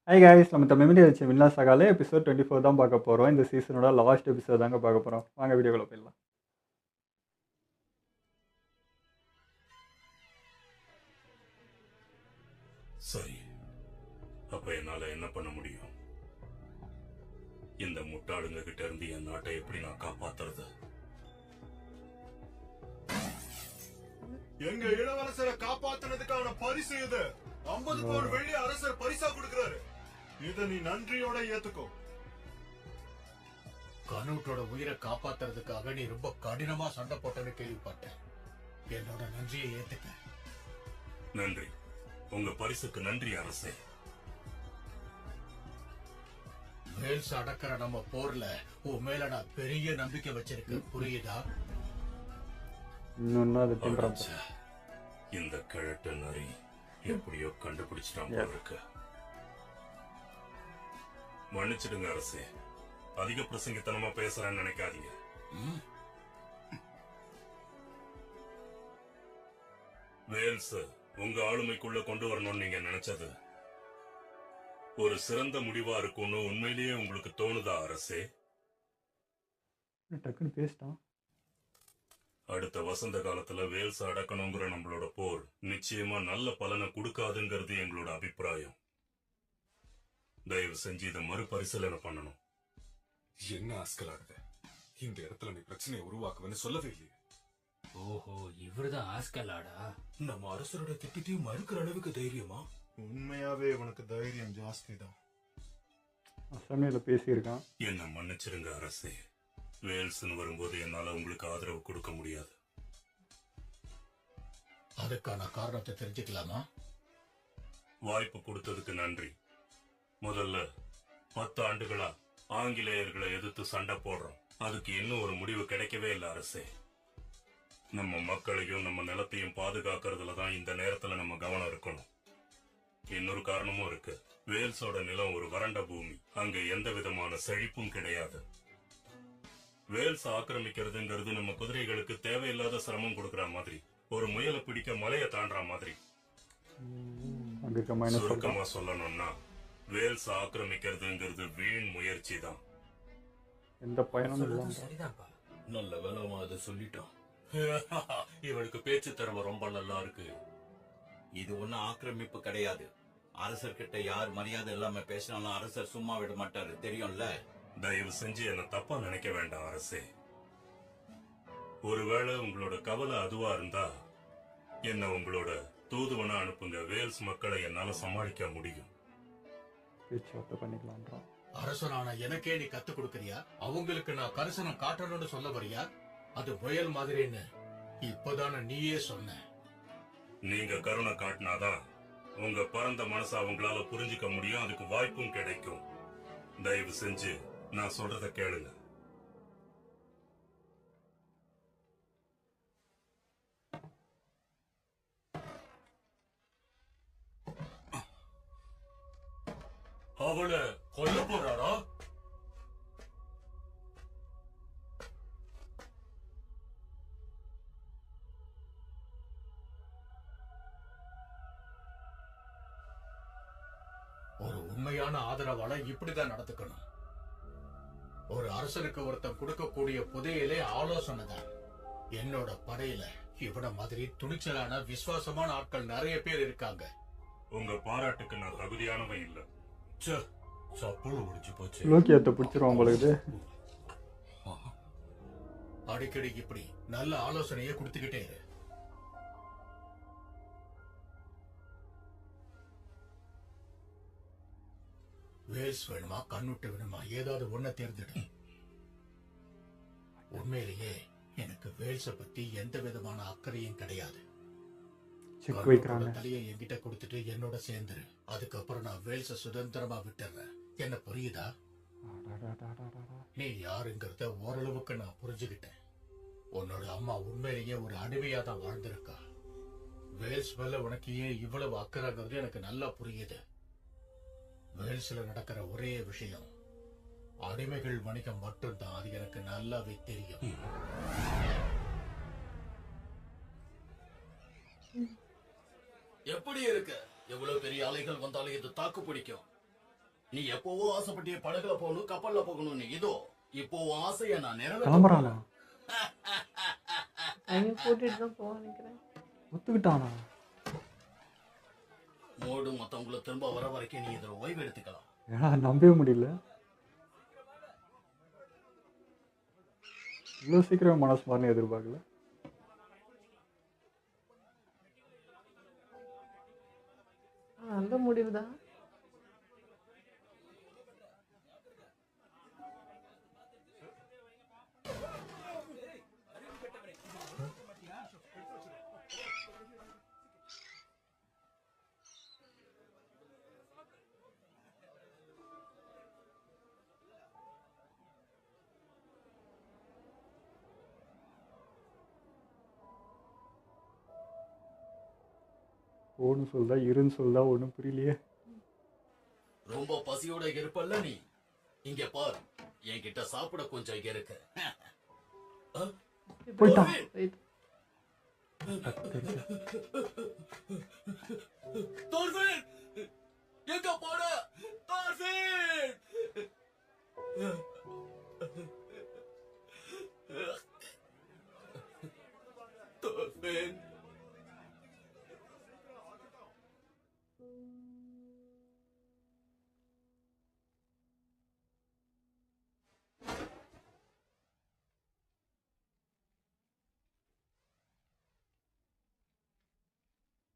Hi guys, நம்ம memory வச்ச villa சகால episode 24 தான் பார்க்க போகிறோம். இந்த சீசனோட லாஸ்ட் எபிசோட் தாங்க பார்க்க போகிறோம். வாங்க வீடியோக்குள்ள போயிடலாம். சரி, அப்ப என்னால என்ன பண்ண முடியும்? இந்த முட்டாளுங்க கிட்ட இருந்து என் நாட்டை எப்படி நான் காப்பாத்துறது? எங்க இளவரசரை காப்பாத்துனதுக்கான பரிசு இது. 50 பவுன் வெள்ளி அரசர் பரிசா கொடுக்கிறாரு. இத நீ நன்றியோட ஏத்துக்கோ. கனூட்டோட உயிரை காப்பாத்துறதுக்காக நீ ரொம்ப கடினமா சண்டை போட்டன்னு கேள்விப்பட்டேன். என்னோட நன்றியை ஏத்துக்க. நன்றி. உங்க பரிசுக்கு நன்றி அரசே. வேல்ஸ் அடக்கிற நம்ம போர்ல உன் மேல நான் பெரிய நம்பிக்கை வச்சிருக்கேன், புரியுதா? இன்னொன்னு அது தின்றான். ச்சே, இந்த கிழட்டு நரி எப்படியோ கண்டுபிடிச்சிட்டான் போல இருக்கு. மன்னிச்சிடுங்க அரசே, அதிக பிரசங்கித்தனமா பேசுறேன்னு நினைக்காதீங்க. வேல்ஸ் உங்க ஆளுமைக்குள்ள கொண்டு வரணும்னு நீங்க நினைச்சது ஒரு சிறந்த முடிவா இருக்கும்னு உண்மையிலேயே உங்களுக்கு தோணுதா அரசே? டக்குன்னு பேசிட்டான். அடுத்த வசந்த காலத்துல வேல்ஸ் அடக்கணுங்கிற நம்மளோட போர் நிச்சயமா நல்ல பலனை கொடுக்காதுங்கிறது எங்களோட அபிப்பிராயம். தயவு செஞ்சு இதை மறுபரிசீலனை பண்ணணும். என்ன ஆஸ்கலாடுது? இந்த இடத்துல நீ பிரச்சனையை உருவாக்குவேன்னு சொல்லவே இல்லையே. ஓஹோ, இவருதான் ஆஸ்கலாடா? நம்ம அரசரோட திட்டத்தையும் மறுக்கிற அளவுக்கு தைரியமா? உண்மையாவே உனக்கு தைரியம் ஜாஸ்தி தான். அசமையில பேசியிருக்கான். என்ன மன்னிச்சிருங்க அரசே, வேல்ஸ்னு வரும்போது என்னால உங்களுக்கு ஆதரவு கொடுக்க முடியாது. அதுக்கான காரணத்தை தெரிஞ்சுக்கலாமா? வாய்ப்பு கொடுத்ததுக்கு நன்றி. முதல்ல 10 ஆண்டுகளா ஆங்கிலேயர்களை எதிர்த்து சண்டை போடுறோம். அதுக்கு இன்னும் ஒரு முடிவு கிடைக்கவே இல்லை அரசே. நம்ம மக்களையும் நம்ம நிலத்தையும் பாதுகாக்கிறதுல தான் இந்த நேரத்துல நம்ம கவனம் இருக்கணும். இன்னொரு காரணமும் இருக்கு. வேல்ஸோட நிலம் ஒரு வறண்ட பூமி. அங்க எந்த விதமான செழிப்பும் கிடையாது. வேல்ஸ் ஆக்கிரமிக்கிறதுங்கிறது நம்ம குதிரைகளுக்கு தேவையில்லாத சிரமம் கொடுக்கற மாதிரி, ஒரு முயலை பிடிக்க மலையை தாண்டற மாதிரி. சுருக்கமா சொல்லணும்னா வேல்ஸ் ஆக்கிரமிக்கிறதுங்கிறது வீண் முயற்சி தான். எந்த பயனும் இல்லை. சரிதான்ப்பா. நல்ல வேலைமா அதை சொல்லிட்டான். இவனுக்கு பேச்சு திறமை ரொம்ப நல்லா இருக்கு. இது ஒன்னும் ஆக்கிரமிப்பு கிடையாது. அரசர்கிட்ட யார் மரியாதை இல்லாம பேசினாலும் அரசர் சும்மா விட மாட்டாரு, தெரியும்ல? தயவு செஞ்சு என்ன தப்பா நினைக்க வேண்டாம் அரசே. ஒருவேளை உங்களோட கவலை அதுவா இருந்தா என்ன உங்களோட தூதுவனா அனுப்புங்க. வேல்ஸ் மக்களை என்னால சமாளிக்க முடியும். பேச்சுவார்த்தை பண்ணிக்கலான்றான். அரசனான எனக்கே நீ கத்து கொடுக்கறியா? அவங்களுக்கு நான் கரிசனம் காட்டணும்னு சொல்ல வரியா? அது முயல் மாதிரின்னு இப்பதான நீயே சொன்ன. நீங்க கருணை காட்டினாதான் உங்க பரந்த மனசை அவங்களால புரிஞ்சுக்க முடியும். அதுக்கு வாய்ப்பும் கிடைக்கும். தயவு செஞ்சு நான் சொல்றத கேளுங்க. அவளை கொல்ல போறாரா? ஒரு உண்மையான ஆதரவாளர் இப்படிதான் நடந்துக்கணும். ஒரு அரசனுக்கு ஒருத்தன் கொடுக்கக்கூடிய புதையலே ஆலோசனை தான். என்னோட படையில இவன மாதிரி துணிச்சலான விசுவாசமான ஆட்கள் நிறைய பேர் இருக்காங்க. உங்க பாராட்டுக்கு நான் தகுதியானவன் இல்ல. சப்புளு முடிச்சு போச்சு. லோக்கியத்தை பிடிச்சிருவான் போல இது. அடிக்கடி இப்படி நல்ல ஆலோசனையை கொடுத்துக்கிட்டே இரு. வேல்ஸ் வேணுமா கண்ணுட்டு வேணுமா, ஏதாவது ஒன்ன தேர்ந்தெடு. உண்மையிலேயே எனக்கு வேல்ஸ பத்தி எந்த விதமான அக்கறையும் கிடையாது. செக் வைக்கிறாங்க. தலையை என்கிட்ட கொடுத்துட்டு என்னோட சேர்ந்துரு. அதுக்கப்புறம் நான் வேல்ஸ சுதந்திரமா விட்டுறேன். என்ன புரியுதா? நீ யாருங்கிறத ஓரளவுக்கு நான் புரிஞ்சுக்கிட்டேன். உன்னோட அம்மா உண்மையிலேயே ஒரு அடிமையா தான் வாழ்ந்திருக்கா. வேல்ஸ் மேல உனக்கு ஏன் இவ்வளவு அக்கறைங்கிறது எனக்கு நல்லா புரியுது. வேல்ஸ்ல நடக்கிற ஒரே விஷயம் அடிமைகள் வணிகம் மட்டும்தான். அது எனக்கு நல்லாவே தெரியும். எப்படி இருக்கு? எவ்வளவு பெரிய அலைகள் வந்தாலும் இது தாக்கு பிடிக்கும். நீ எப்பவோ ஆசைப்பட்டிய படகுல போகணும், கப்பல்ல போகணும். இதோ இப்போ உன் ஆசைய நான் கிளம்புறானா? அவங்க கூட்டிட்டு தான் போக நினைக்கிறேன். ஒத்துக்கிட்டானா? மோடு மத்தவங்கள திரும்ப வர வரைக்கும் நீ இதுல ஓய்வு எடுத்துக்கலாம். ஏன்னா நம்பவே முடியல. இவ்வளோ சீக்கிரம் மனசு மாறினு எதிர்பார்க்கல. நல்ல முடிவு தான். போன்னு சொல்லுதா இருன்னு சொல்லுதா ஒன்றும் புரியலையே. ரொம்ப பசியோட இருப்பல்ல நீ. இங்க பார், என்கிட்ட சாப்பிட கொஞ்சம் இருக்கு. போயிட்டான். போயிட்டு. தோர்ஃபின், எங்க போற? தோர்ஃபின்! தோர்ஃபின்!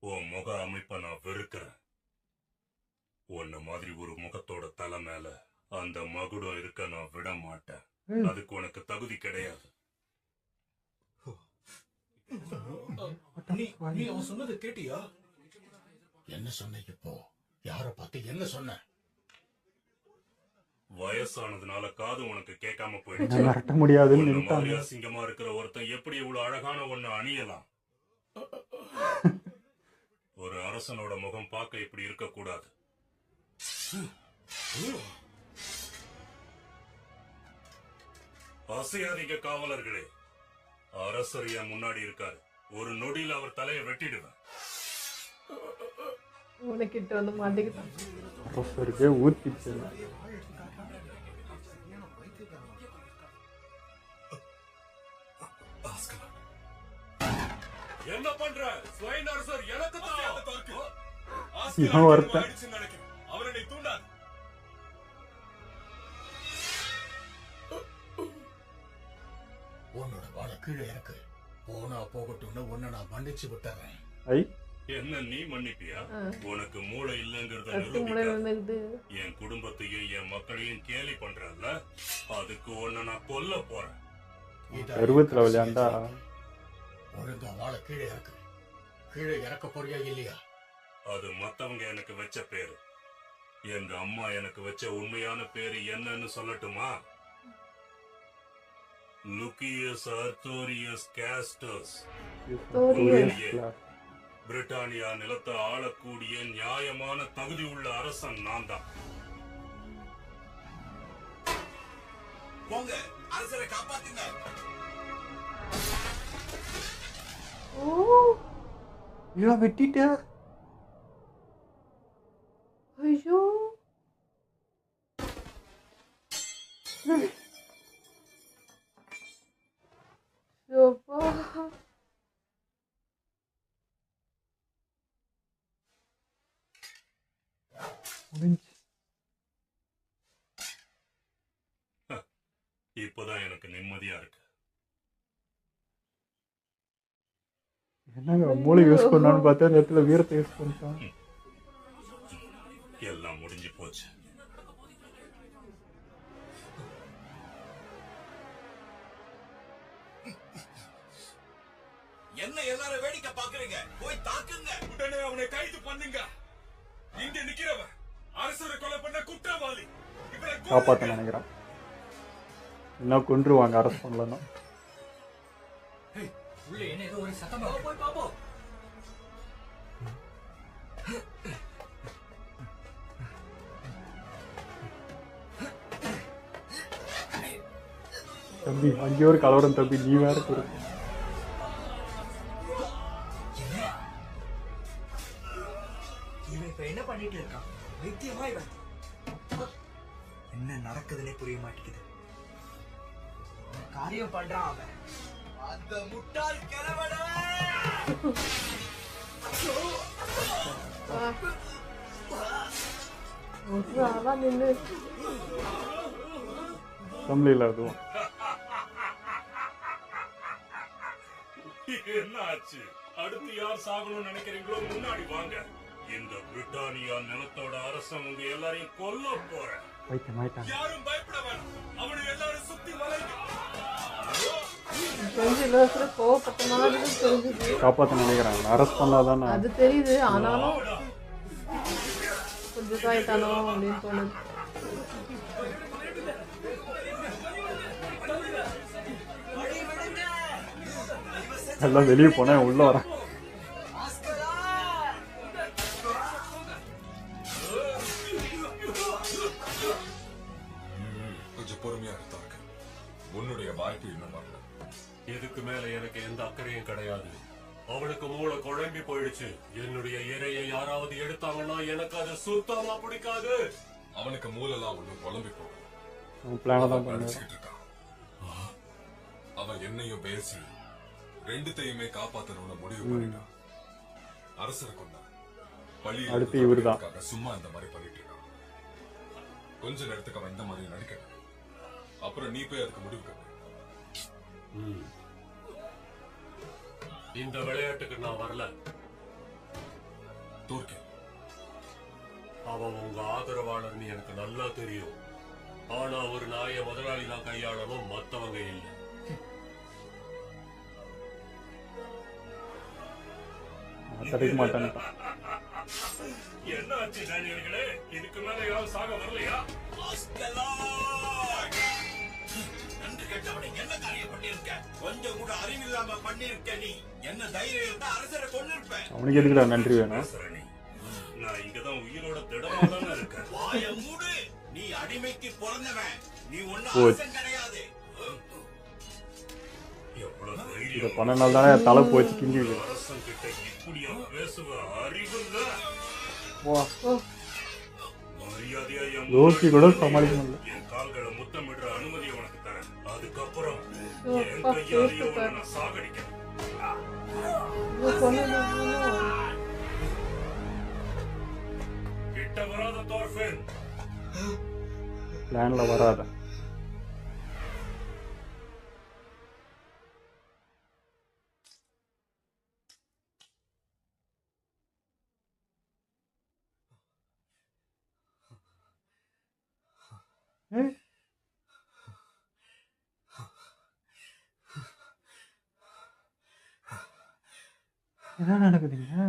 உன் முக அமைப்பை நான் வெறுக்கிறேன். உன்ன மாதிரி ஒரு முகத்தோட தலை மேல அந்த மகுடம் இருக்க நான் விட மாட்டேன். அதுக்கு உனக்கு தகுதி கிடையாது. நீ அவன் சொன்னதை கேட்டியா? என்ன சொன்ன? இப்போ யார பார்த்து என்ன சொன்ன? வயசானதுனால காது உனக்கு கேட்காம நான் போயிடுச்சு. விரட்ட முடியாதுன்னு உன்ன நின்ட்டாங்க. மாதிரி அசிங்கமா இருக்கிற ஒருத்தன் எப்படி இவ்வளவு அழகான ஒண்ணு அணியலாம்? ஒரு அரசனோட முகம் பார்க்க இப்படி இருக்கக்கூடாது. அசையாதீங்க காவலர்களே. அரசர் என் முன்னாடி இருக்காரு. ஒரு நொடியில் அவர் தலையை வெட்டிடுவேன். உனக்கிட்ட வந்து மாட்டிக்கிட்டான். அரசருக்கே ஊத்திச்சு. என்ன பண்ற? ஸ்வைன் அரசர் எனக்கு தான். இவன் ஒருத்தன். அவரை நீ தூண்டாது. உன்னோட வாழ கீழே இருக்கு. போனா போகட்டும்னு உன்னை நான் மன்னிச்சு விட்டுறேன். ஐ என்ன நீ மன்னிப்பியா? உனக்கு மூளை இல்லங்கிறத கட்டு முளை நிரூபிக்க வந்துக்குது. என் குடும்பத்தையும் என் மக்களையும் கேலி பண்றல்ல, அதுக்கு உன்னை நான் கொல்ல போறேன். பருவத்துல விளையாண்டா ஒழுங்கா வாழ கீழே இருக்கு. கீழே இறக்க போறியா இல்லையா? அது மத்தவங்க எனக்கு வச்ச பேரு. எங்க அம்மா எனக்கு வச்ச உண்மையான பேரு என்னன்னு சொல்லட்டுமா? லுக்கியஸ் ஆர்த்தோரியஸ் கேஸ்டர்ஸ். பிரிட்டானியா நிலத்தை ஆளக்கூடிய நியாயமான தகுதி உள்ள அரசன் நான் தான். போங்க, அரசரை காப்பாத்துங்க. ஓ இவன் வெட்டிட்ட. ஐயோ யோப்பா. முடிஞ்சு. இப்பதான் எனக்கு நிம்மதியா இருக்கு. என்னங்க மூளை யூஸ் பண்ணான்னு பார்த்தா அந்த இடத்துல வீரத்தை யூஸ் பண்ணிட்டான். எல்லாம் முடிஞ்சு போச்சு. என்ன எல்லாரும் வேடிக்கை பாக்குறீங்க? போய் தாக்குங்க. உடனே அவனை கைது பண்ணுங்க. இங்க நிக்கிறவன் அரசரை கொலை பண்ண குற்றவாளி. இவரை காப்பாற்ற நினைக்கிறான். இன்னும் கொன்றுவாங்க அரசு பண்ணலன்னா. உள்ள என்ன ஏதோ ஒரு சத்தமா போய் பாப்போம். தம்பி அங்கேயே ஒரு கலவரம் தம்பி, நீ வேற கொடுக்க. இவன் இப்ப என்ன பண்ணிட்டு இருக்கான்? நித்தியமா இவன் என்ன நடக்குதுன்னே புரிய மாட்டேங்குது. காரியம் பண்றான் அவன். அந்த முட்டாள் கிழவன நின்று அசம்பிளியில் அதுவும் என்ன ஆச்சு? அடுத்து யார் சாகணும்னு நினைக்கிறீங்களோ முன்னாடி வாங்க. இந்த பிரிட்டானியா நிலத்தோட அரசன் உங்க எல்லாரையும் கொல்ல போறேன். வைத்தியமாயிட்டாங்க. யாரும் பயப்பட வேணாம். அவனை எல்லாரும் சுத்தி வளைங்க. தெரிஞ்சு இலவசம் கோவப்பட்ட மாதிரி தெரிஞ்சுது. காப்பாற்ற நினைக்கிறாங்க. அரெஸ்ட் பண்ணாதானே அது தெரியுது, ஆனாலும் கொஞ்சம் இதாயிட்டானோ அப்படின்னு தோணுது. எல்லாம் வெளியே போனேன் உள்ள வரேன். கொஞ்சம் பொறுமையா இருந்தாங்க. உன்னுடைய வாய்ப்பு இன்னும் வரல. இதுக்கு மேல எனக்கு எந்த அக்கறையும் கிடையாது. அவனுக்கு மூளை குழம்பி போயிடுச்சு. என்னுடைய இறையை யாராவது எடுத்தாங்கன்னா எனக்கு அது சுத்தமா பிடிக்காது. அவனுக்கு மூலெல்லாம் ஒண்ணும் குழம்பி போகல. அவன் பிளானை தான் பண்ண. நினைச்சுக்கிட்டு இருக்கான். அவன் என்னையும் பேசி ரெண்டுத்தையுமே காப்பாத்தணும்னு முடிவு பண்ணிட்டான். அரசரை கொண்டான். பழி அடுத்து இவருதான். சும்மா இந்த மாதிரி பண்ணிட்டு இருக்கான். கொஞ்ச நேரத்துக்கு அவன் இந்த மாதிரி நடிக்கணும். அப்புறம் நீ போய் அதுக்கு முடிவு கட்டு. இந்த விளையாட்டுக்கு நான் வரல. தூர்க்கே, அவன் உங்க ஆதரவாளர்னு எனக்கு நல்லா தெரியும். ஆனா ஒரு நாயை முதலாளி தான் கையாளணும், மத்தவங்க இல்லை. தடுக்க மாட்டேன். என்ன ஆச்சு டேனியல்களே? இதுக்கு மேல யாரும் சாக வரலையா? நன்றி கெட்டவனை என்ன காரியம் பண்ணிருக்க? கொஞ்சம் கூட அறிவில்லாம பண்ணிருக்க. நீ என்ன தைரியம் இருந்தா அரசரை கொண்டிருப்ப. அவனுக்கு எதுக்குடா நன்றி வேணும்? நான் இங்கதான் உயிரோட திடமா தானே இருக்கேன். வாய மூடு. நீ அடிமைக்கு பிறந்தவன். நீ ஒன்னும் அரசன் கிடையாது. எவ்வளவு இதை தைரியம்! பண்ணனால தானே தலை போச்சு கிண்டி வைக்கிறேன். அரசன் கிட்ட இப்படியா பேசுவ? அறிவு இல்ல. வா, மரியாதையா என் லோக்கி கூட சமாளிக்க முடியல. என் கால்களை முத்தமிடுற அனுமதி உனக்கு தரேன். அதுக்கப்புறம் என் அப்பா, கையாலேயே பேசுப்பா. உன்னை நான் சாகடிக்கிறேன். கிட்ட வராத தோர்ஃபேன். பிளான்ல வராத. ஏய், என்ன நடக்குதுங்க?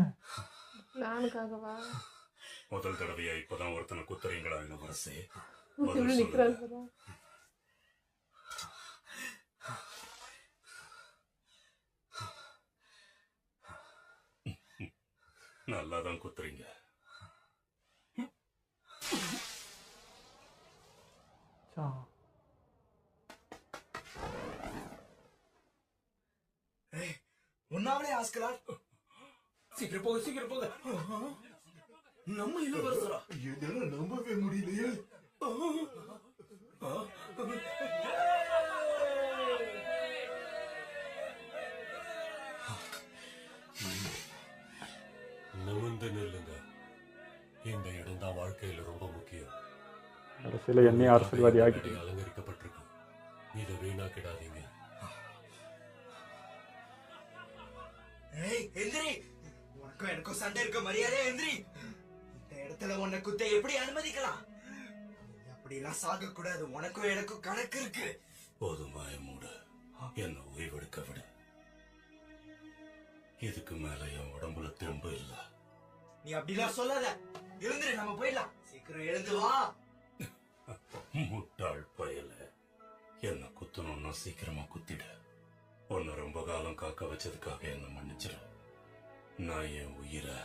பிளானுக்காகவா முதல் தடவையா இப்பதான் ஒருத்தனை குத்துறீங்களா இளவரசே? இப்படி நிக்கிறாரு பாரு. நல்லாதான் குத்துறீங்க. சா. உன்னாவளே ஆஸ்கலா. சீக்கிரம் போக, சீக்கிரம் போக. நம்ம இளவரசரா? என்னால நம்பவே முடியலையே. நிமிர்ந்து நில்லுங்க. இந்த இடம் தான் வாழ்க்கையில ரொம்ப முக்கியம். அரசியல என்னையும் அரசியல்வாதி ஆக்கிட்டு அலங்கரிக்கப்பட்டிருக்கு. இதை வீணாக்கிடாதீங்க. ஏய் எந்திரி. உனக்கும் எனக்கும் சண்டை இருக்க மரியாதை எந்திரி. இந்த இடத்துல உன்னை குத்த எப்படி அனுமதிக்கலாம்? அப்படிலாம் சாக கூடாது. உனக்கும் எனக்கும் கணக்கு இருக்கு. போதும் வாய மூடு. என்ன ஓய்வெடுக்க விடு. இதுக்கு மேல என் உடம்புல தெம்பு இல்ல. நீ அப்படிலாம் சொல்லாத. எழுந்துரு, நம்ம போயிடலாம். சீக்கிரம் எழுந்து வா. முட்டாள் பயல. என்ன குத்தணும்னா சீக்கிரமா குத்திட. உன்னை ரொம்ப காலம் காக்க வச்சதுக்காக என்ன மன்னிச்சிடும். நான் என் உயிரை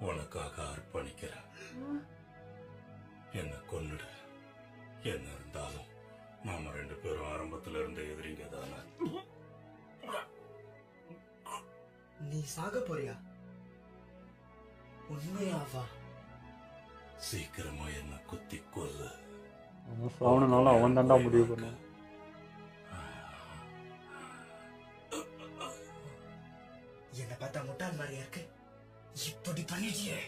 உனக்காக அர்ப்பணிக்கிறேன். என்ன கொன்னுடு. என்ன இருந்தாலும் நாம ரெண்டு பேரும் ஆரம்பத்துல இருந்த எதிரிங்க தானே. நீ சாக போறியா? உண்மையாவா? சீக்கிரமா என்ன குத்தி கொல்லு. அவன் சாவணுனாலும் அவன் தாண்டா முடிவு பண்ணுவான். என்ன பார்த்தா முட்டாள் மாதிரியா இருக்கு. இப்படி பண்ணிட்டியே.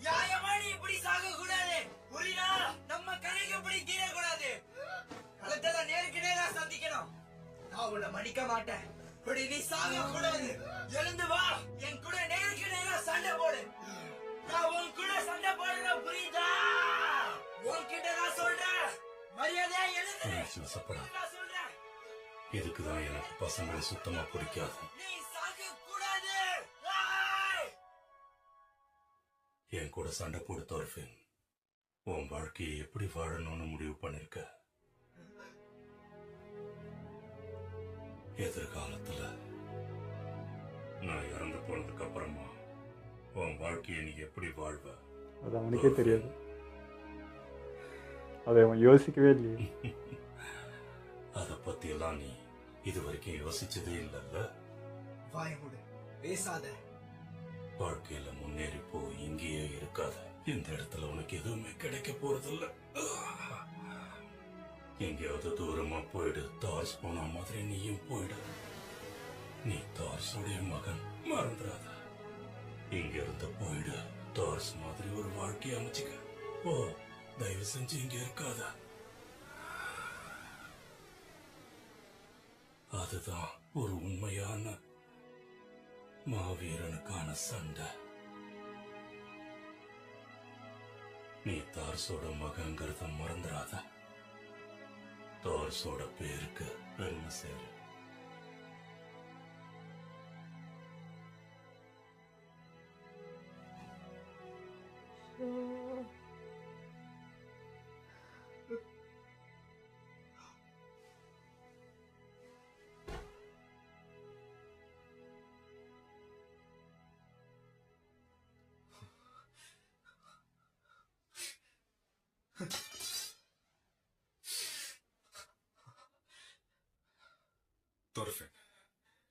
நியாயமா நீ இப்படி சாக கூடாது. புரியா? நம்ம கரைக்கு இப்படி கீழ கூடாது. களத்துல நேருக்கு நேரா சந்திக்கணும். நான் உன்னை மன்னிக்க மாட்டேன். இப்படி நீ சாக கூடாது. எழுந்து வா. என் கூட நேருக்கு நேரா சண்டை போடு. நான் உன் கூட சண்டை போடுறேன். புரியுதா? உன்கிட்ட நான் சொல்றேன். மரியாதையா எழுந்து. நான் சொல்றேன். இதுக்குதான் எனக்கு பசங்களை சுத்தமா பிடிக்காது. நீ சாக கூடாது. என் கூட சண்டை போடு தோர்ஃபின். உன் வாழ்க்கையை எப்படி வாழணும்னு முடிவு பண்ணிருக்க. எதிர்காலத்துல நான் இறந்து போனதுக்கு அப்புறமா உன் வாழ்க்கையை நீ எப்படி வாழ்வ அது அவனுக்கே தெரியாது. அதை அவன் யோசிக்கவே இல்லையே. அத பத்தி எல்லாம் நீ இது வரைக்கும் யோசிச்சதே இல்லல்ல. வாய மூடு. பேசாத. வாழ்க்கையில முன்னேறி போ, இங்கேயே இருக்காத. இந்த இடத்துல உனக்கு எதுவுமே கிடைக்க போறதில்ல. எங்கேயாவது தூரமா போயிடு. தார்ஸ் போன மாதிரி நீயும் போயிடு. நீ தார்ஸுடைய மகன், மறந்துடாத. இங்க இருந்து போயிடு. தார்ஸ் மாதிரி ஒரு வாழ்க்கையை அமைச்சுக்க. ஓ, தயவு செஞ்சு இங்க இருக்காத. அதுதான் ஒரு உண்மையான மாவீரனுக்கான சண்டை. நீ தார்ஸோட மகங்கிறத மறந்துடாத. தார்ஸோட பேருக்கு பெருமை சேரு. தோர்ஃபின்,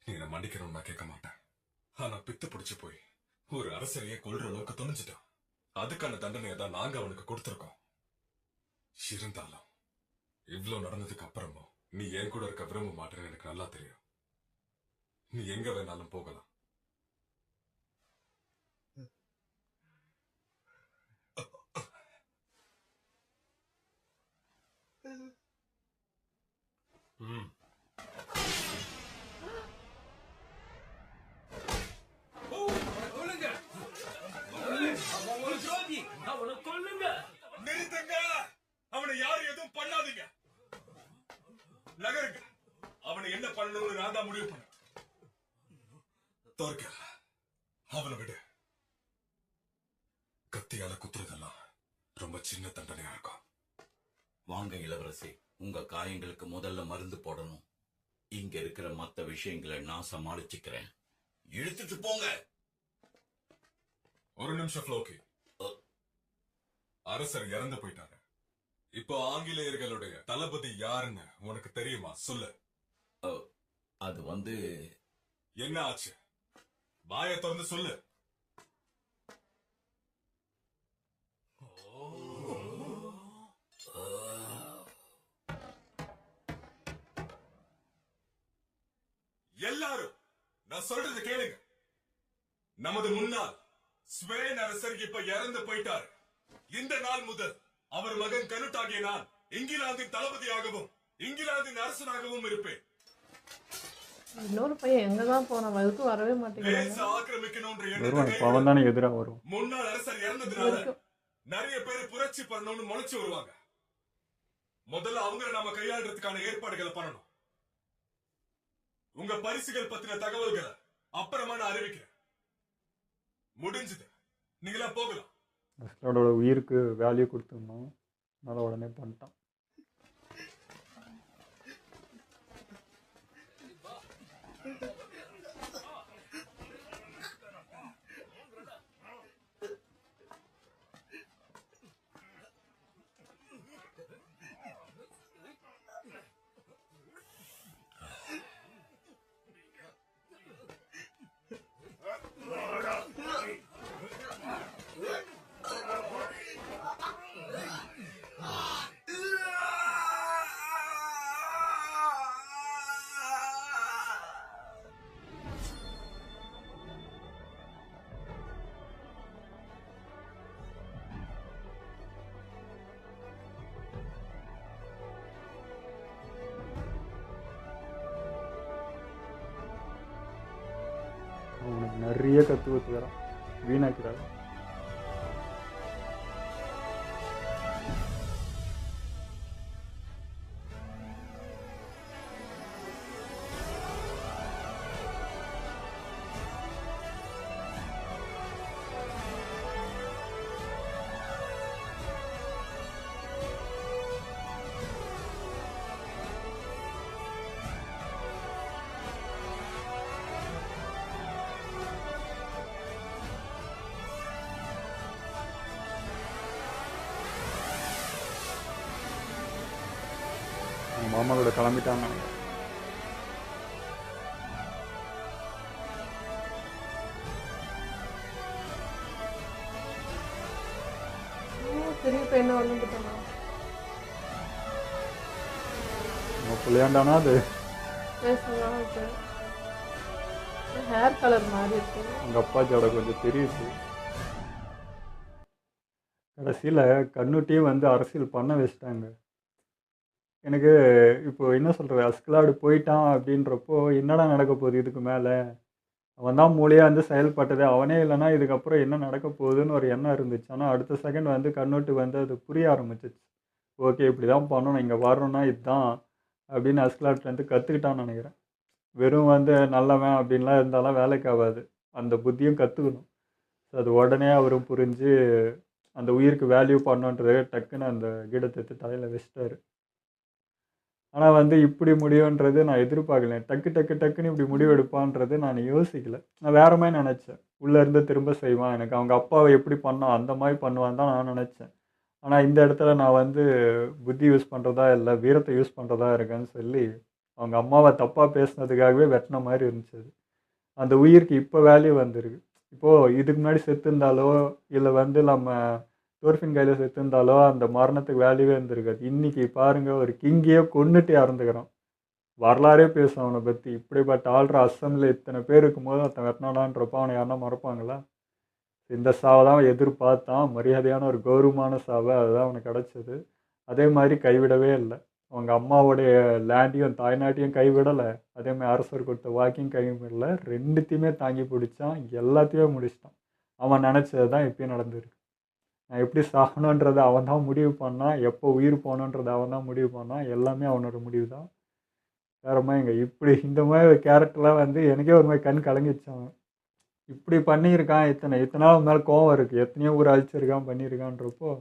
நீ என்ன மன்னிக்கணும்னு நான் கேட்க மாட்டேன். ஆனா பித்து பிடிச்சு போய் ஒரு அரசரையே கொல்ற அளவுக்கு துணிஞ்சிட்டான். அதுக்கான தண்டனையை தான் நாங்க அவனுக்கு கொடுத்திருக்கோம். இருந்தாலும் இவ்ளோ நடந்ததுக்கு அப்புறமும் நீ என் கூட இருக்க விரும்ப மாட்டேன்னு எனக்கு நல்லா தெரியும். நீ எங்க வேணாலும் போகலாம். நிறுத்துங்க. அவனை யாரும் எதுவும் பண்ணாதீங்க. நகருங்க. அவனை என்ன பண்ணணும்னு நான் தான் முடிவு பண்ண. தோர்க்க அவனை விடு. கத்தியால குத்துறதெல்லாம் ரொம்ப சின்ன தண்டனையா இருக்கும். வாங்க இளவரசி, உங்க காயங்களுக்கு முதல்ல மருந்து போடணும். இங்க இருக்கிற மத்த விஷயங்களை நான் சமாளிச்சுக்கிறேன். இழுத்துட்டு போங்க. ஒரு நிமிஷம் ஃப்ளோக்கி. அரசர் இறந்து போயிட்டாரு. இப்போ ஆங்கிலேயர்களுடைய தளபதி யாருன்னு உனக்கு தெரியுமா? சொல்லு. அது வந்து என்ன ஆச்சு? வாயை திறந்து சொல்லு. எல்லாரும் நான் சொல்றது கேளுங்க. நமது முன்னாள் ஸ்வேன் அரசர் இப்ப இறந்து போயிட்டார். இந்த நாள் முதல் அவர் மகன் கனுட்டாகிய நான் இங்கிலாந்தின் தளபதியாகவும் இங்கிலாந்தின் அரசனாகவும் இருப்பேன். இன்னொரு பையன் எங்கதான் போன வகுப்பு வரவே மாட்டேங்கிறாங்க. ஆக்கிரமிக்கணும்ன்ற வருவான். எண்ணத்தை இப்போ அவன் தானே எதிராக வரும். முன்னாள் அரசர் இறந்ததுனால நிறைய பேர் புரட்சி பண்ணணும்னு முளைச்சு வருவாங்க. முதல்ல அவங்கள நாம கையாளுறதுக்கான ஏற்பாடுகளை பண்ணணும். உங்க பரிசுகள் பத்தின தகவல்களை அப்புறமா நான் அறிவிக்கிறேன். முடிஞ்சது. நீங்களா போகலாம். அவனோட உயிருக்கு வேல்யூ கொடுத்துருந்தோம். அதனால உடனே பண்ணிட்டான். நிறைய கற்று ஊற்றுக்கிறான், வீணாக்கிறாரு. அவங்க மாமா கூட கிளம்பிட்டாங்க நினைக்கிறேன். பெரிய பையனை வந்துட்டானா? நம்ம பிள்ளையாண்டானா அது பேசலாம் இருக்கு. ஹேர் கலர் மாதிரி இருக்கு. அவங்க அப்பா ஜோட கொஞ்சம் தெரியுது. கடைசியில் கண்ணுட்டியும் வந்து அரசியல் பண்ண வச்சுட்டாங்க. எனக்கு இப்போ என்ன சொல்கிறது, அஸ்கலாடு போயிட்டான் அப்படின்றப்போ என்னடா நடக்க போகுது இதுக்கு மேலே, அவன் தான் மூளையாக வந்து செயல்பட்டது, அவனே இல்லைன்னா இதுக்கப்புறம் என்ன நடக்க போகுதுன்னு ஒரு எண்ணம் இருந்துச்சு. ஆனால் அடுத்த செகண்ட் வந்து கண்ணுட்டு வந்து அது புரிய ஆரம்பிச்சிச்சு. ஓகே இப்படி தான் பண்ணணும், இங்கே வரணும்னா இதுதான் அப்படின்னு அஸ்கலாட்லேருந்து கற்றுக்கிட்டான்னு நினைக்கிறேன். வெறும் வந்து நல்லவன் அப்படின்லாம் இருந்தாலும் வேலைக்கு ஆகாது, அந்த புத்தியும் கற்றுக்கணும். ஸோ அது உடனே அவரும் புரிஞ்சு அந்த உயிருக்கு வேல்யூ பண்ணணுன்றதை டக்குன்னு அந்த கீடத்தை எடுத்து தலையில் வச்சிட்டாரு. ஆனால் வந்து இப்படி முடியுன்றது நான் எதிர்பார்க்கல. டக்குன்னு இப்படி முடிவு எடுப்பான்றது நான் யோசிக்கல. நான் வேற மாதிரி நினச்சேன், உள்ளேருந்து திரும்ப செய்வான், எனக்கு அவங்க அப்பாவை எப்படி பண்ணோம் அந்த மாதிரி பண்ணுவான் தான் நான் நினச்சேன். ஆனால் இந்த இடத்துல நான் வந்து புத்தி யூஸ் பண்ணுறதா இல்லை வீரத்தை யூஸ் பண்ணுறதா இருக்கேன்னு சொல்லி அவங்க அம்மாவை தப்பாக பேசுனதுக்காகவே வெட்டின மாதிரி இருந்துச்சு. அது அந்த உயிருக்கு இப்போ வேல்யூ வந்திருக்கு. இப்போது இதுக்கு முன்னாடி செத்துருந்தாலோ இல்லை வந்து நம்ம தோர்ஃபின் கையில் செத்துருந்தாலோ அந்த மரணத்துக்கு வேல்யூவே இருந்திருக்காது. இன்றைக்கி பாருங்கள், ஒரு கிங்கியே கொன்னுட்டு இறந்துக்கிறான். வரலாறே பேசும் அவனை பற்றி. இப்படிப்பட்ட ஆள்ற அசம்பிளில் இத்தனை பேர் இருக்கும்போது ஒருத்தன் வெட்டினாடான்றப்போ அவனை யாருன்னா மறப்பாங்களா? இந்த சாவை தான் அவன் எதிர்பார்த்தான், மரியாதையான ஒரு கௌரவமான சாவை, அதுதான் அவனுக்கு கிடச்சிது. அதே மாதிரி கைவிடவே இல்லை. அவங்க அம்மாவோடைய லேண்டையும் தாய்நாட்டையும் கைவிடலை, அதேமாதிரி அரசர் கொடுத்த வாக்கிங் கைவிடலை, ரெண்டுத்தையுமே தாங்கி பிடிச்சான், எல்லாத்தையுமே முடிச்சிட்டான். அவன் நினச்சது தான் இப்பயும் நடந்திருக்கு. நான் எப்படி சாகணுன்றதை அவன் தான் முடிவு பண்ணான், எப்போ உயிர் போகணுன்றதை அவன் தான் முடிவு பண்ணான், எல்லாமே அவனோட முடிவு தான். வேறு மாதிரிங்க இப்படி இந்த மாதிரி ஒரு கேரக்டர்லாம் வந்து எனக்கே ஒரு மாதிரி கண் கலங்கிச்சான். இப்படி பண்ணியிருக்கான், இத்தனை நாள் மேலே கோவம் இருக்குது, எத்தனையோ ஊர் அழிச்சிருக்கான் பண்ணியிருக்கான்றப்போ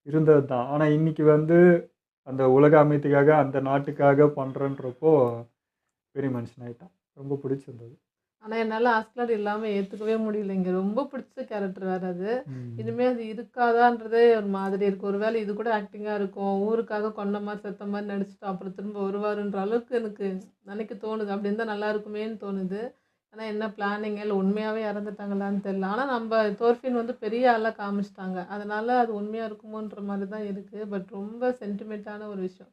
இருந்தது தான். ஆனால் இன்றைக்கி வந்து அந்த உலக அமைதிக்காக அந்த நாட்டுக்காக பண்ணுறன்றப்போ பெரிய மனுஷனாயிட்டான். ரொம்ப பிடிச்சிருந்தது. ஆனால் என்னால் ஆஸ்கலாட் இல்லாமல் ஏற்றுக்கவே முடியல. இங்கே ரொம்ப பிடிச்ச கேரக்டர் வேறு அது. இனிமேல் அது இருக்காதான்றதே ஒரு மாதிரி இருக்குது. ஒரு வேளை இது கூட ஆக்டிங்காக இருக்கும், ஊருக்காக கொண்ட மாதிரி செத்த மாதிரி நடிச்சுட்டு அப்புறம் திரும்ப வருவாருன்ற அளவுக்கு எனக்கு நினைக்க தோணுது. அப்படி இருந்தால் நல்லா இருக்குமேன்னு தோணுது. ஆனால் என்ன பிளானிங் இல்லை உண்மையாகவே இறந்துட்டாங்களான்னு தெரியல. ஆனால் நம்ம தோர்ஃபின் வந்து பெரிய ஆளாக காமிச்சிட்டாங்க, அதனால் அது உண்மையாக இருக்குமோன்ற மாதிரி தான் இருக்குது. பட் ரொம்ப சென்டிமெண்ட்டான ஒரு விஷயம்.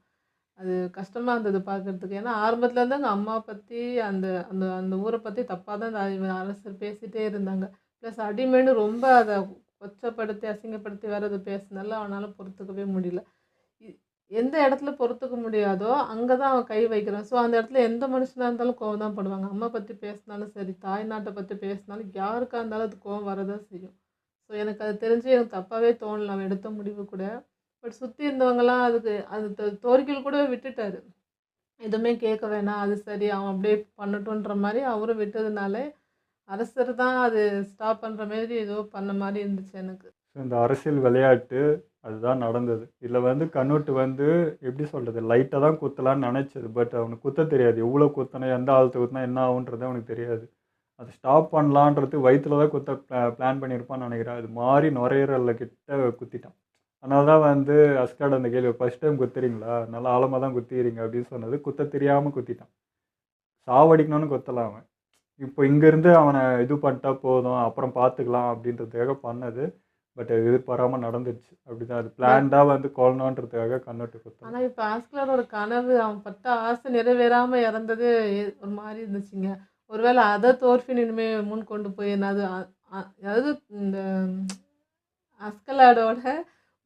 அது கஷ்டமாக இருந்தது பார்க்குறதுக்கு. ஏன்னா ஆரம்பத்துலேருந்து அந்த அம்மா பற்றி அந்த அந்த அந்த ஊரை பற்றி தப்பாக தான் அந்த அரசர் பேசிகிட்டே இருந்தாங்க. ப்ளஸ் அடிமேனு ரொம்ப அதை கொச்சப்படுத்தி அசிங்கப்படுத்தி வேறு அதை பேசினால அவனால் பொறுத்துக்கவே முடியல. எந்த இடத்துல பொறுத்துக்க முடியாதோ அங்கே தான் அவன் கை வைக்கிறான். ஸோ அந்த இடத்துல எந்த மனுஷனாக இருந்தாலும் கோவம் தான் படுவாங்க. அம்மா பற்றி பேசினாலும் சரி, தாய் நாட்டை பற்றி பேசினாலும் யாருக்காக இருந்தாலும் அது கோவம் வரதான் செய்யும். ஸோ எனக்கு அது தெரிஞ்சு எனக்கு தப்பாகவே தோணல அவன் எடுத்த முடிவு கூட. பட் சுற்றி இருந்தவங்கலாம் அது தோற்கில் கூட விட்டுட்டாரு, எதுவுமே கேட்க வேணாம், அது சரி அவன் அப்படியே பண்ணட்டுன்ற மாதிரி அவரும் விட்டதுனால அரசர் தான் அது ஸ்டாப் பண்ணுற மாதிரி ஏதோ பண்ண மாதிரி இருந்துச்சு எனக்கு. இந்த அரசியல் விளையாட்டு அதுதான் நடந்தது. இதில் வந்து கண்ணுட்டு வந்து எப்படி சொல்கிறது, லைட்டாக தான் குத்தலான்னு நினச்சது. பட் அவனுக்கு குத்த தெரியாது, எவ்வளோ குத்தனை எந்த ஆழத்தை குத்தினா என்ன ஆகுன்றது அவனுக்கு தெரியாது. அதை ஸ்டாப் பண்ணலான்றது வயிற்றுல தான் குத்த பிளான் பண்ணியிருப்பான்னு நினைக்கிறேன். அது மாறி நுரையீரலில் கிட்ட குத்திட்டான். அதனால தான் வந்து அஸ்கார்டு அந்த கேள்வி, ஃபஸ்ட் டைம் குத்துறீங்களா, நல்லா ஆழமாக தான் குத்திக்கிறீங்க அப்படின்னு சொன்னது. குத்த தெரியாமல் குத்திட்டான். சாவடிக்கணும்னு குத்தலாம் அவன். இப்போ இங்கேருந்து அவனை இது பண்ணிட்டா போதும் அப்புறம் பார்த்துக்கலாம் அப்படின்றதுக்காக பண்ணது. பட் எதிர்பாராமல் நடந்துடுச்சு. அப்படி தான் அது பிளான்டாக வந்து கொல்லணுன்றதுக்காக கண்ணுட்டு குத்தான். ஆனால் இப்போ ஆஸ்கலரோட கனவு அவன் பட்ட ஆசை நிறைவேறாமல் இறந்தது ஒரு மாதிரி இருந்துச்சுங்க. ஒருவேளை அதை தோர்ஃபின் இனிமேல் முன் கொண்டு போய் என்னது அதாவது இந்த அஸ்கலாடோட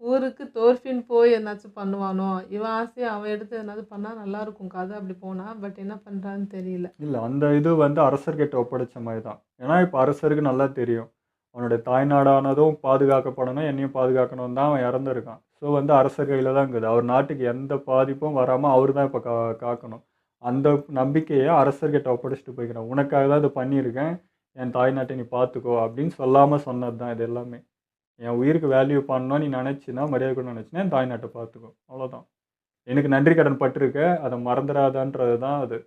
ஊருக்கு தோர்ஃபின் போய் எதனாச்சும் பண்ணுவானோ, இவன் ஆசையை அவன் எடுத்து எதனாவது பண்ணா நல்லாயிருக்கும் கதை அப்படி போனா. பட் என்ன பண்ணுறான்னு தெரியல. இல்லை, அந்த இது வந்து அரசர்கிட்ட ஒப்படைச்ச மாதிரி தான். ஏன்னா இப்போ அரசருக்கு நல்லா தெரியும், அவனுடைய தாய்நாடானதும் பாதுகாக்கப்படணும், என்னையும் பாதுகாக்கணும் தான் அவன் இறந்துருக்கான். ஸோ வந்து அரசர் கையில் தான் இருக்குது. அவர் நாட்டுக்கு எந்த பாதிப்பும் வராமல் அவர் தான் இப்போ காக்கணும். அந்த நம்பிக்கையை அரசர்கிட்ட ஒப்படைச்சிட்டு போய்க்கிறான். உனக்காக தான் இதை பண்ணியிருக்கேன், என் தாய்நாட்டை நீ பார்த்துக்கோ அப்படின்னு சொல்லாமல் சொன்னது தான் இது எல்லாமே. என் உயிருக்கு வேல்யூ பண்ணணும் நீ நினச்சின்னா, மரியாதை கூட நினச்சினா என் தாய்நாட்டை பார்த்துக்கோ, அவ்வளோதான். எனக்கு நன்றி கடன் பட்டிருக்க, அதை மறந்துடாதான்றது தான் அது.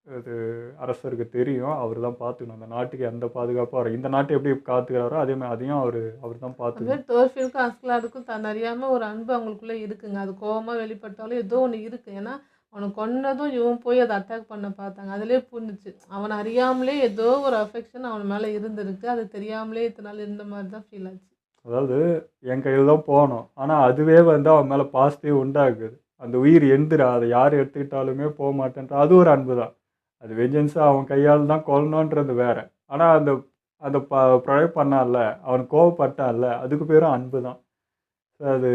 அது அரசருக்கு தெரியும், அவர் தான் பார்த்துக்கணும் அந்த நாட்டுக்கு எந்த பாதுகாப்பாக வரும். இந்த நாட்டை எப்படி காத்துக்கிறாரோ அதே மாதிரி அதையும் அவர் தான் அது பார்த்துக்கணும். மாதிரி தோர்ஃபினுக்கும் அஸ்கலாடுக்கும் தான் அறியாமல் ஒரு அன்பு அவங்களுக்குள்ளே இருக்குங்க. அது கோவமாக வெளிப்பட்டாலும் ஏதோ ஒன்று இருக்குது. ஏன்னா அவனை கொன்னதும் இவன் போய் அதை அட்டாக் பண்ண பார்த்தாங்க. அதிலே புரிஞ்சிச்சு அவன் அறியாமலே ஏதோ ஒரு அஃபெக்ஷன் அவன் மேலே இருந்திருக்கு. அது தெரியாமலே இத்தனை நாள் இருந்த மாதிரி தான் ஃபீல் ஆச்சு. அதாவது என் கையில் தான் போகணும், ஆனால் அதுவே வந்து அவன் மேலே பாசிட்டிவ் உண்டாகுது. அந்த உயிர் எந்திரா, அதை யார் எடுத்துக்கிட்டாலுமே போக மாட்டேன்ற அது ஒரு அன்பு தான். அது வெஞ்சன்ஸாக அவன் கையால் தான் கொல்லணுன்றது வேற. ஆனால் அந்த அந்த ப்ரொவைட் பண்ணால, அவன் கோவப்பட்டான்ல, அதுக்கு பேரும் அன்பு தான். ஸோ அது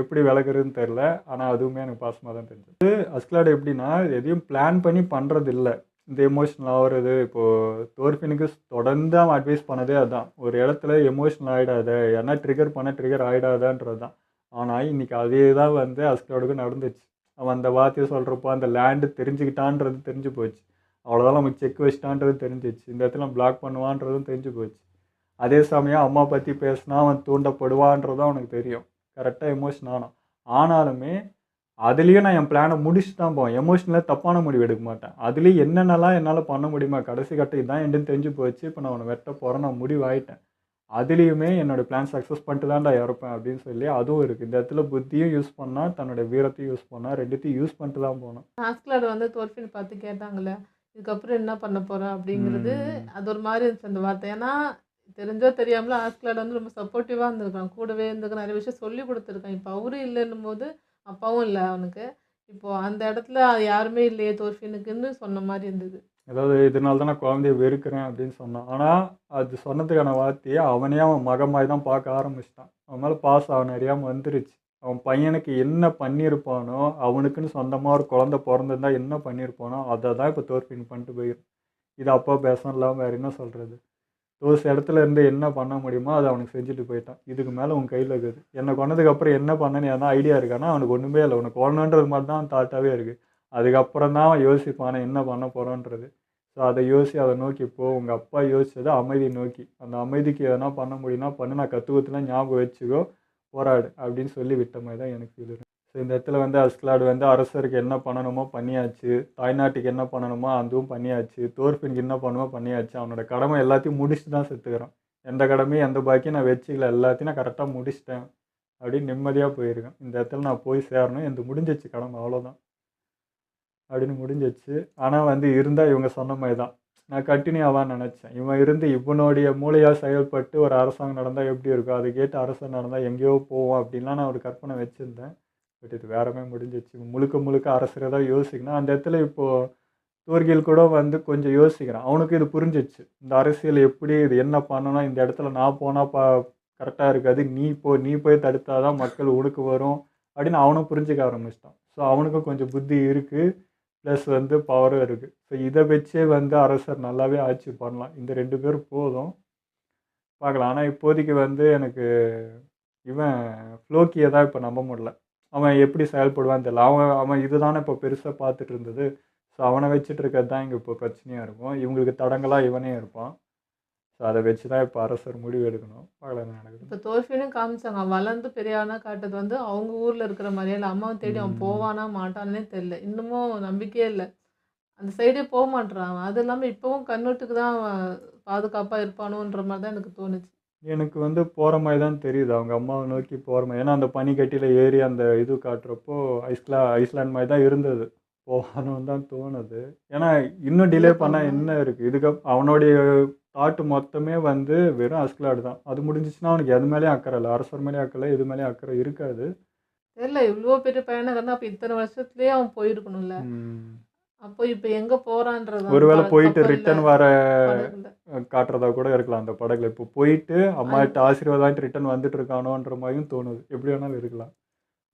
எப்படி விளக்குறதுன்னு தெரில, ஆனால் அதுவுமே எனக்கு பாசமாக தான் தெரிஞ்சது. அஸ்கலாடு எப்படின்னா எதையும் பிளான் பண்ணி பண்ணுறது இல்லை. இந்த எமோஷனல் ஆகிறது இப்போது தோர்ஃபினுக்கு தொடர்ந்து அவன் அட்வைஸ் பண்ணதே அதுதான். ஒரு இடத்துல எமோஷனல் ஆகிடாத, ஏன்னா ட்ரிகர் பண்ண ட்ரிகர் ஆகிடாதான்றது தான். ஆனால் இன்றைக்கி அதே தான் வந்து அஸ்கலாடுக்கும் நடந்துச்சு. அவன் அந்த வார்த்தையை சொல்கிறப்போ அந்த லேண்டு தெரிஞ்சுக்கிட்டான்றது தெரிஞ்சு போச்சு. அவ்வளோதான், நமக்கு செக் வச்சிட்டான்றது தெரிஞ்சிச்சு. இந்த இடத்துல பிளாக் பண்ணுவான்றதும் தெரிஞ்சு போச்சு. அதே சமயம் அம்மா பற்றி பேசினா அவன் தூண்டப்படுவான்றதும் அவனுக்கு தெரியும். கரெக்டாக எமோஷன் ஆனான். ஆனாலுமே அதுலேயும் நான் என் பிளானை முடிச்சுட்டு தான் போவேன். எமோஷனலாக தப்பான முடிவு எடுக்க மாட்டேன். அதுலேயும் என்னென்னலாம் என்னால் பண்ண முடியுமா, கடைசி கட்டம் இதான் எண்டுன்னு தெரிஞ்சு போச்சு. இப்போ நான் அவனை வெட்ட போகிறேன், நான் முடிவாயிட்டேன். அதுலேயுமே என்னோடய பிளான் சக்ஸஸ் பண்ணிட்டு தான்டா இறப்பேன் அப்படின்னு சொல்லி அதுவும் இருக்குது. இந்த இடத்துல புத்தியும் யூஸ் பண்ணால், தன்னோட வீரத்தையும் யூஸ் பண்ணால், ரெண்டுத்தையும் யூஸ் பண்ணிட்டு தான் போனோம். அஸ்கலாடு வந்து தோர்ஃபின் பார்த்து கேட்டாங்களே, இதுக்கப்புறம் என்ன பண்ண போகிற அப்படிங்கிறது. அது ஒரு மாதிரி இருந்துச்சு அந்த வார்த்தை. ஏன்னா தெரிஞ்சோ தெரியாமல அஸ்கலாடு வந்து ரொம்ப சப்போர்ட்டிவாக இருந்திருக்கான், கூடவே இருந்துக்கு நிறைய விஷயம் சொல்லி கொடுத்துருக்கான். இப்போ அவரும் இல்லைன்னும் போது அப்பாவும் இல்லை அவனுக்கு. இப்போது அந்த இடத்துல யாருமே இல்லையே தோர்ஃபினுக்குன்னு சொன்ன மாதிரி இருந்தது. அதாவது இதனால தான் நான் குழந்தைய வெறுக்கிறேன் அப்படின்னு சொன்னான். ஆனால் அது சொன்னதுக்கான வார்த்தையை அவனே அவன் மகமாய் தான் பார்க்க ஆரம்பிச்சிட்டான். அவன் மேலே பாசம் அவன் அறியாமல் வந்துருச்சு. அவன் பையனுக்கு என்ன பண்ணியிருப்பானோ, அவனுக்குன்னு சொந்தமாக ஒரு குழந்தை பிறந்திருந்தா என்ன பண்ணியிருப்பானோ அதை தான் இப்போ தோர்ஃபின் பண்ணிட்டு போயிடும். இது அப்பா பேசணும் இல்லாமல் வேறு என்ன சொல்கிறது. தோஸ் இடத்துல இருந்து என்ன பண்ண முடியுமோ அதை அவனுக்கு செஞ்சுட்டு போயிட்டான். இதுக்கு மேலே உன் கையில் இருக்குது. என்னை கொண்டதுக்கப்புறம் என்ன பண்ணேன்னு எதனா ஐடியா இருக்கானா, அவனுக்கு ஒன்றுமே இல்லை. உனக்கு கொள்ளணுன்றது மாதிரி தான் தாட்டாகவே இருக்குது. அதுக்கப்புறம் தான் அவன் யோசிப்பானே என்ன பண்ண போகிறோன்றது. ஸோ அதை அதை நோக்கி போ. உங்கள் அப்பா யோசிச்சதை அமைதியை நோக்கி, அந்த அமைதிக்கு எதனா பண்ண முடியும்னா பண்ணு, நான் கற்றுக்கத்தில் ஞாபகம் வச்சுக்கோ, போராடு அப்படின்னு சொல்லி விட்ட மாதிரி தான் எனக்கு இது. ஸோ இந்த இடத்துல வந்து அஸ்கலாடு வந்து அரசருக்கு என்ன பண்ணணுமோ பண்ணியாச்சு, தாய்நாட்டுக்கு என்ன பண்ணணுமோ அதுவும் பண்ணியாச்சு, தோர்ஃபினுக்கு என்ன பண்ணுமோ பண்ணியாச்சு. அவனோட கடமை எல்லாத்தையும் முடிச்சுட்டு தான் செத்துக்கிறான். எந்த கடமையும் எந்த பாக்கியும் நான் வச்சுக்கல, எல்லாத்தையும் நான் கரெக்டாக முடிச்சிட்டேன் அப்படின்னு நிம்மதியாக போயிருக்கேன். இந்த இடத்துல நான் போய் சேரணும், எனக்கு முடிஞ்சிச்சு கடமை, அவ்வளோதான் அப்படின்னு முடிஞ்சிச்சு. ஆனால் வந்து இருந்தால் இவங்க சொன்ன மாதிரி தான் நான் கண்டினியூ ஆவான்னு நினச்சேன். இவன் இருந்து இவனுடைய மூளையாக செயல்பட்டு ஒரு அரசாங்கம் நடந்தால் எப்படி இருக்கும், அது கேட்டு அரசன் நடந்தால் எங்கேயோ போவோம் அப்படின்லாம் நான் ஒரு கற்பனை வச்சுருந்தேன். பட் இது வேறமே முடிஞ்சிச்சு. முழுக்க முழுக்க அரசரை தான் யோசிக்கணும். அந்த இடத்துல இப்போது தோர்கில் கூட வந்து கொஞ்சம் யோசிக்கிறான். அவனுக்கு இது புரிஞ்சிச்சு, இந்த அரசியல் எப்படி, இது என்ன பண்ணணும், இந்த இடத்துல நான் போனால் கரெக்டாக இருக்காது, நீ போய் தடுத்தாதான் மக்கள் உனக்கு வரும் அப்படின்னு அவனும் புரிஞ்சுக்க ஆரம்பிச்சிட்டான். ஸோ அவனுக்கும் கொஞ்சம் புத்தி இருக்குது, ப்ளஸ் வந்து பவரும் இருக்குது. ஸோ இதை வச்சே வந்து அரசர் நல்லாவே ஆட்சி பண்ணலாம். இந்த 2 பேரும் போதும், பார்க்கலாம். ஆனால் இப்போதைக்கு வந்து எனக்கு இவன் ஃப்ளோக்கியை தான் இப்போ நம்ப முடியல. அவன் எப்படி செயல்படுவான்னு தெரியல. அவன் இதுதானே இப்போ பெருசாக பார்த்துட்டு இருந்தது. ஸோ அவனை வச்சுட்டு இருக்கிறது தான் இங்கே இப்போ பிரச்சனையாக இருக்கும். இவங்களுக்கு தடங்களாக இவனே இருப்பான். ஸோ அதை வச்சு தான் இப்போ அரசர் முடிவு எடுக்கணும். பார்க்கலாம் என்ன நடக்குது. இப்போ தோர்ஃபினும் காமிச்சாங்க, அவன் வளர்ந்து பெரியானா காட்டுறது வந்து அவங்க ஊரில் இருக்கிற மாதிரியே இல்லை. அம்மாவை தேடி அவன் போவானா மாட்டானே தெரில. இன்னமும் நம்பிக்கையே இல்லை, அந்த சைடே போக மாட்டான் அவன். அது இல்லாமல் இப்போவும் கண்ணூட்டுக்கு தான் அவன் பாதுகாப்பாக இருப்பானோன்ற மாதிரி தான் எனக்கு தோணுச்சு. எனக்கு வந்து போகிற மாதிரி தான் தெரியுது, அவங்க அம்மாவை நோக்கி போகிற மாதிரி. ஏன்னா அந்த பனிக்கட்டியில் ஏறி அந்த இது காட்டுறப்போ ஐஸ்லாண்ட் மாதிரி தான் இருந்தது. போகணும்னு தான் தோணுது. ஏன்னா இன்னும் டிலே பண்ணால் என்ன இருக்குது. இதுக்கு அவனுடைய தாட்டு மொத்தமே வந்து வெறும் அஸ்கலாடு தான். அது முடிஞ்சிச்சுன்னா அவனுக்கு எது மேலேயும் அக்கறை இல்லை, அரசர் மேலேயும் அக்கறை, எது மேலேயும் அக்கறை இருக்காது. தெரியல, இவ்வளோ பெரிய பையனாக இருந்தால் அப்போ இத்தனை வருஷத்துலேயே அவன் போயிருக்கணும்ல. அப்போ இப்போ எங்க போறான்றது ஒருவேளை போயிட்டு கப்பல்ல ரிட்டர்ன் வர படகுல. காட்டுறதா கூட இருக்கலாம் அந்த படகுல. இப்போ போயிட்டு அம்மாட்ட ஆசீர்வாதம் வாங்கிட்டு ரிட்டர்ன் வந்துட்டு இருக்கானோன்ற மாதிரியும் தோணுது. எப்படி வேணாலும் இருக்கலாம்.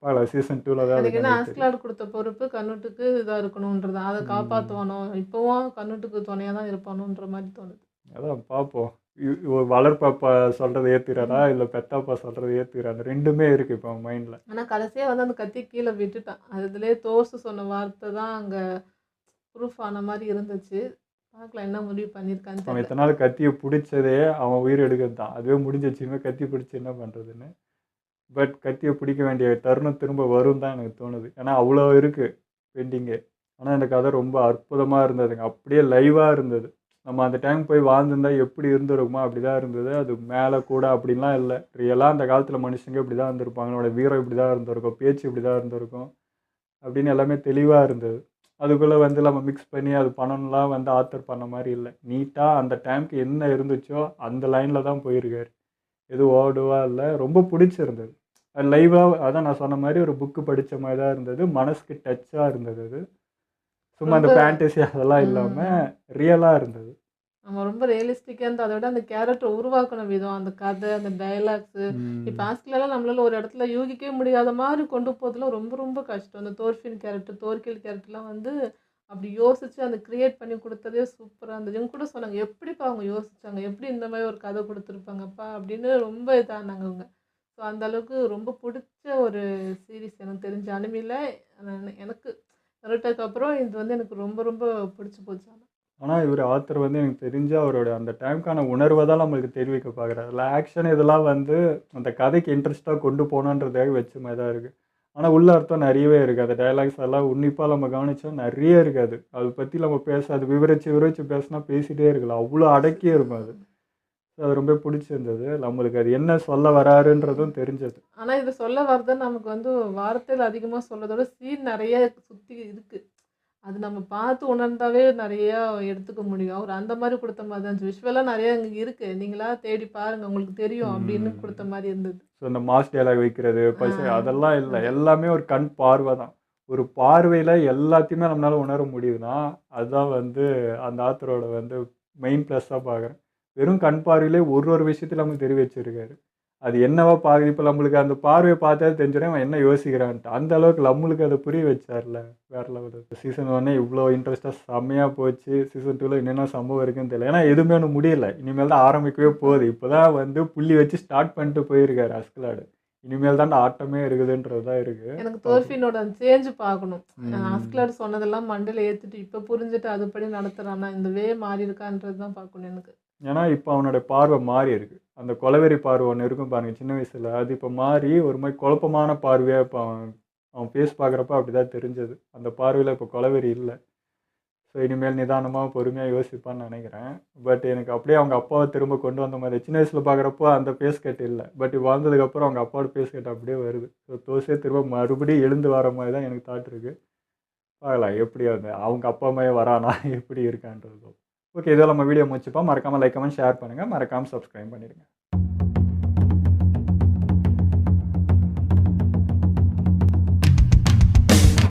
பார்க்கலாம் சீசன் 2ல தான் எனக்கு என்ன அதுக்கு தெரியும். ஆஸ்கலாட் கொடுத்த பொறுப்பு கண்ணுட்டுக்கு இதா இருக்கணும்ன்றது. அதை காப்பாற்றுவானோ இப்போவும் கண்ணுட்டுக்கு துணையா தான் இருப்பானோன்ற மாதிரி தோணுது. அதான் பார்ப்போம். வளர்ப்பாப்பா சொல்றதை ஏத்துக்கிறாரா இல்லை பெத்தாப்பா சொல்றதை ஏத்துக்கிறாரு, ரெண்டுமே இருக்கு இப்போ மைண்ட்ல. ஆனா கடைசியா வந்து அந்த கத்தி கீழே விட்டுட்டான். அதுலேயே தோசு சொன்ன வார்த்தை தான் அங்க ப்ரூஃப் ஆன மாதிரி இருந்துச்சு. பார்க்கலாம் என்ன முடிவு பண்ணியிருக்கான்னு அவன் தெரியல. இத்தனை நாள் கத்தியை பிடிச்சதே அவன் உயிர் எடுக்கிறது தான். அதுவே முடிஞ்சிச்சுமே கத்தி பிடிச்சி என்ன பண்ணுறதுன்னு. பட் கத்தியை பிடிக்க வேண்டிய தருணம் திரும்ப வரும் தான் எனக்கு தோணுது. ஏன்னா அவ்வளோ இருக்குது பெண்டிங்கு. ஆனால் இந்த கதை ரொம்ப அற்புதமாக இருந்ததுங்க. அப்படியே லைவாக இருந்தது. நம்ம அந்த டைம் போய் வாழ்ந்துருந்தா எப்படி இருந்திருக்குமோ அப்படி தான் இருந்தது. அது மேலே கூட அப்படின்லாம் இல்லை. ரியலாக அந்த காலத்தில் மனுஷங்க இப்படி தான் இருந்திருப்பாங்க, அவனோட வீரம் இப்படி தான் இருந்திருக்கும், பேச்சு இப்படி தான் இருந்திருக்கும் அப்படின்னு எல்லாமே தெளிவாக இருந்தது. அதுக்குள்ளே வந்து நம்ம மிக்ஸ் பண்ணி அது பண்ணணும்லாம் வந்து ஆத்தர் பண்ண மாதிரி இல்லை. நீட்டாக அந்த டைமுக்கு என்ன இருந்துச்சோ அந்த லைனில் தான் போயிருக்காரு. எதுவும் ஓடுவா இல்லை. ரொம்ப பிடிச்சிருந்தது. அது லைவாக அதான் நான் சொன்ன மாதிரி ஒரு புக்கு படித்த மாதிரி தான் இருந்தது. மனசுக்கு டச்சாக இருந்தது. அது சும்மா அந்த ரொம்ப ஃபேண்டசி அதெல்லாம் இல்லாமல் ரியலாக இருந்தது. நம்ம ரொம்ப ரியலிஸ்டிக்காக இருந்தது. அதை விட அந்த கேரக்டர் உருவாக்கின விதம், அந்த கதை, அந்த டைலாக்ஸு. இப்போ ஆஸ்கிலெல்லாம் நம்மளால ஒரு இடத்துல யூகிக்கவே முடியாத மாதிரி கொண்டு போகிறதுலாம் ரொம்ப ரொம்ப கஷ்டம். அந்த தோர்ஃபின் கேரக்டர், தோர்கில் கேரக்டர்லாம் வந்து அப்படி யோசிச்சு அந்த கிரியேட் பண்ணி கொடுத்ததே சூப்பராக இருந்தது. இவங்க கூட சொன்னாங்க எப்படிப்பா அவங்க யோசிச்சாங்க, எப்படி இந்த மாதிரி ஒரு கதை கொடுத்துருப்பாங்கப்பா அப்படின்னு ரொம்ப இதானாங்க அவங்க. ஸோ அந்த அளவுக்கு ரொம்ப பிடிச்ச ஒரு சீரிஸ் எனக்கு தெரிஞ்ச அனிமையில். எனக்கு நருட்டோக்கு அப்புறம் இது வந்து எனக்கு ரொம்ப ரொம்ப பிடிச்சி போச்சு. ஆனால் இவர் ஆத்தர் வந்து எனக்கு தெரிஞ்ச அவரோட அந்த டைமுக்கான உணர்வை தான் நம்மளுக்கு தெரிவிக்க பார்க்குறாரு. இல்லை ஆக்ஷன் இதெல்லாம் வந்து அந்த கதைக்கு இன்ட்ரெஸ்ட்டாக கொண்டு போகணுன்றதாக வச்ச மாதிரி தான் இருக்குது. ஆனால் உள்ள அர்த்தம் நிறையவே இருக்குது. அந்த டைலாக்ஸ் எல்லாம் உன்னிப்பாக நம்ம கவனித்தா நிறைய இருக்காது. அதை பற்றி நம்ம அது விவரித்து பேசினா பேசிகிட்டே இருக்கலாம். அவ்வளோ அடக்கி இருக்கும் அது. அது ரொம்ப பிடிச்சிருந்தது. நம்மளுக்கு அது என்ன சொல்ல வராருன்றதும் தெரிஞ்சது. ஆனால் இது சொல்ல வரதுன்னு நமக்கு வந்து வார்த்தையில் அதிகமாக சொல்றதோட சீன் நிறைய சுற்றி இருக்குது. அது நம்ம பார்த்து உணர்ந்தாவே நிறையா எடுத்துக்க முடியும். அவர் அந்த மாதிரி கொடுத்த மாதிரி தான் இருந்துச்சு. விஷுவலாக நிறையா இங்கே இருக்குது, நீங்களா தேடி பாருங்கள் உங்களுக்கு தெரியும் அப்படின்னு கொடுத்த மாதிரி இருந்தது. ஸோ இந்த மாஸ் டைலாக் வைக்கிறது அதெல்லாம் இல்லை. எல்லாமே ஒரு கண் பார்வை தான். ஒரு பார்வையில் எல்லாத்தையுமே நம்மளால் உணர முடியுதுன்னா அதுதான் வந்து அந்த ஆத்தரோட வந்து மெயின் ப்ளஸ்ஸாக பார்க்குறேன். வெறும் கண் பார்வையிலே ஒரு விஷயத்தில் நமக்கு தெரிவிச்சிருக்காரு. அது என்னவா பார்க்குது. இப்போ நம்மளுக்கு அந்த பார்வையை பார்த்தா தெரிஞ்சிடும் அவன் என்ன யோசிக்கிறான்ட்டு. அந்த அளவுக்கு நம்மளுக்கு அதை புரிய வச்சார்ல, வேறு லெவல். சீசன் 1 இவ்வளோ இன்ட்ரெஸ்ட்டாக செம்மையாக போச்சு. சீசன் 2ல் என்னென்ன சம்பவம் இருக்குன்னு தெரியல. ஏன்னா எதுவுமே ஒன்று முடியலை. இனிமேல் தான் ஆரம்பிக்கவே போகுது. இப்போ தான் வந்து புள்ளி வச்சு ஸ்டார்ட் பண்ணிட்டு போயிருக்காரு ஆஸ்கலாடு. இனிமேல் தான் ஆட்டமே இருக்குதுன்றது தான் இருக்குது. எனக்கு தோர்ஃபினோட சேஞ்சு பார்க்கணும். ஆஸ்கலாடு சொன்னதெல்லாம் மண்டையில் ஏற்றிட்டு இப்போ புரிஞ்சுட்டு அதுபடி நடத்துகிறானா, இந்த வே மாறி இருக்கான்றது தான் பார்க்கணும் எனக்கு. ஏன்னா இப்போ அவனோட பார்வை மாறி இருக்குது. அந்த கொலவெறி பார்வை ஒன்று இருக்கும் பாருங்கள் சின்ன வயசில். அது இப்போ மாறி ஒரு மாதிரி குழப்பமான பார்வையாக இப்போ அவன் ஃபேஸ் பார்க்குறப்ப அப்படி தான் தெரிஞ்சது. அந்த பார்வையில் இப்போ கொலவெறி இல்லை. ஸோ இனிமேல் நிதானமாக பொறுமையாக யோசிப்பான்னு நினைக்கிறேன். பட் எனக்கு அப்படியே அவங்க அப்பாவை திரும்ப கொண்டு வந்த மாதிரி சின்ன வயசில் பார்க்குறப்போ அந்த பேஸ் கட் இல்லை. பட் வாழ்ந்ததுக்கப்புறம் அவங்க அப்பாவோட பேஸ் கட் அப்படியே வருது. ஸோ தோசையே திரும்ப மறுபடியும் எழுந்து வர மாதிரி தான் எனக்கு தாட் இருக்குது. பார்க்கலாம் எப்படி அந்த அவங்க அப்பா மாதிரி வரானா எப்படி இருக்கான்றது. ஓகே, இதெல்லாம் நம்ம வீடியோ முடிச்சுப்போம். மறக்காமல் லைக் கமெண்ட் ஷேர் பண்ணுங்கள். மறக்காமல் சப்ஸ்கிரைப் பண்ணிடுங்க.